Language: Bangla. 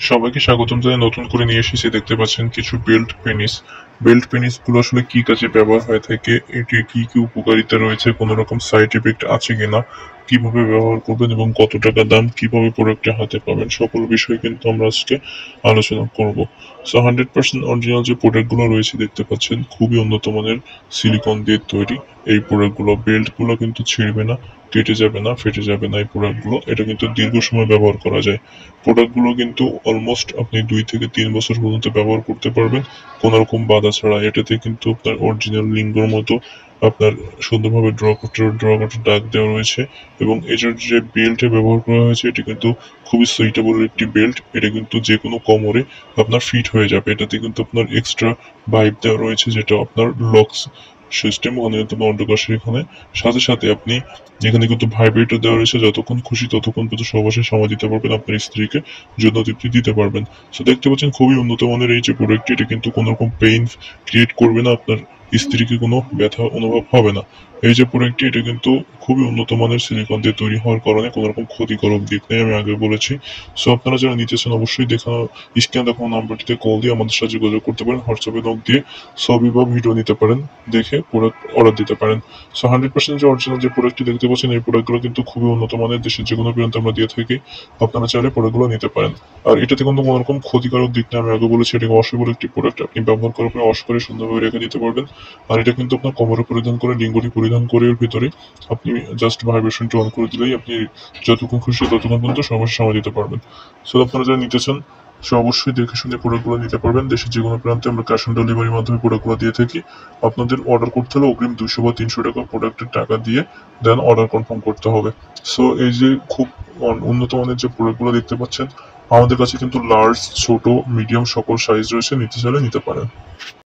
সবাইকে স্বাগতম জানাই। নতুন করে নিয়ে এসেছি, দেখতে পাচ্ছেন কিছু বেল্ট পেনিস গুলো আসলে কি কাজে ব্যবহার হয়ে থাকে, এটি কি কি উপকারিতা রয়েছে, কোনো রকম সাইড এফেক্ট আছে কিনা, কিভাবে ব্যবহার করবেন এবং কত টাকা দাম, কিভাবে প্রোডাক্টটা হাতে পাবেন, সকল বিষয় কিন্তু আমরা আজকে আলোচনা করব। সো 100% অরিজিনাল যে প্রোডাক্ট গুলো রয়েছে দেখতে পাচ্ছেন, খুবই উন্নত মানের সিলিকন দিয়ে তৈরি। এই প্রোডাক্ট গুলো, বেল্ট গুলো কিন্তু ছিঁড়বে না, কেটে যাবে না, ফেটে যাবে না। এই প্রোডাক্ট গুলো, এটা কিন্তু দীর্ঘ সময় ব্যবহার করা যায়। প্রোডাক্ট গুলো কিন্তু অলমোস্ট আপনি 2 থেকে 3 বছর পর্যন্ত ব্যবহার করতে পারবেন কোনো রকম বাধা ছাড়া। এটাতে কিন্তু আপনার অরিজিনাল লিঙ্গর মতো আপনার সুন্দরভাবে ড্র করতে দাগ দেওয়া রয়েছে। এবং এটার যে বেল্টে ব্যবহার করা হয়েছে, এটি কিন্তু খুবই সুইটেবল একটি বেল্ট। এটা কিন্তু যে কোনো কোমরে আপনার ফিট হয়ে যাবে। এটাতে কিন্তু আপনার এক্সট্রা ভাইব দেওয়া রয়েছে, যেটা আপনার লক্স সিস্টেম অনিয়ন্ত্রণ অন্ধকার। এখানে সাথে সাথে আপনি যেখানে কিন্তু ভাইব্রেটর দেওয়া রয়েছে, যতক্ষণ খুশি ততক্ষণ পর্যন্ত সহবাসে সময় দিতে পারবেন, আপনার স্ত্রীকে যৌন তৃপ্তি দিতে পারবেন। সো দেখতে পাচ্ছেন খুবই উন্নত মানের এই যে প্রোডাক্টটি, এটা কিন্তু কোনো রকম পেইন ক্রিয়েট করবে না, আপনার স্ত্রীকে কোনো ব্যথা অনুভব হবে না। এই যে প্রোডাক্টটি, এটা কিন্তু খুবই উন্নত মানের সিলিকন দিয়ে তৈরি হওয়ার কারণে কোনো রকম ক্ষতিকারক দিক নেই, আমি আগে বলেছি। সো আপনারা যারা নিতেছেন অবশ্যই স্ক্যান দেখানো নাম্বারটিতে কল দিয়ে আমাদের সাথে যোগাযোগ করতে পারেন, হোয়াটসঅ্যাপে নক দিয়ে ছবি বা ভিডিও নিতে পারেন, দেখে প্রোডাক্ট অর্ডার দিতে পারেন। সো 100% যে অরিজিনাল যে প্রোডাক্টটি দেখতে পাচ্ছেন, এই প্রোডাক্টগুলো কিন্তু খুবই উন্নত মানের, দেশের যে কোনো প্রান্তে আমরা দিয়ে থাকি। আপনারা চাইলে প্রোডাক্টগুলো নিতে পারেন। আর এটাতে কিন্তু কোনো রকম ক্ষতিকারক দিক নেই, আমি আগে বলেছি। এটা ওয়াশেবল একটি প্রোডাক্ট, আপনি ব্যবহার করার পরে ওয়াশ করে সুন্দরভাবে রেখে দিতে পারবেন। আর এটা কিন্তু আপনার কোমরে পরিধান করে, লিঙ্গটি পরিধান করে, এর ভিতরে আপনি জাস্ট ভাইব্রেশনটি অন করে দিলেই আপনি যতক্ষণ খুশি ততক্ষণ পর্যন্ত সমস্যা সময় দিতে পারবেন। সো আপনারা যারা নিতে চান, সে অবশ্যই দেখে শুনে প্রোডাক্টগুলো নিতে পারবেন। দেশের যে কোনো প্রান্তে আমরা ক্যাশ অন ডেলিভারির মাধ্যমে প্রোডাক্টগুলো দিয়ে থাকি। আপনাদের অর্ডার করতে হলে অগ্রিম 200 বা 300 টাকা প্রোডাক্টের টাকা দিয়ে দেন অর্ডার কনফার্ম করতে হবে। সো এই যে খুব উন্নত মানের যে প্রোডাক্টগুলো দেখতে পাচ্ছেন, আমাদের কাছে কিন্তু লার্জ, ছোট, মিডিয়াম সকল সাইজ রয়েছে, নিতে চাইলে নিতে পারেন।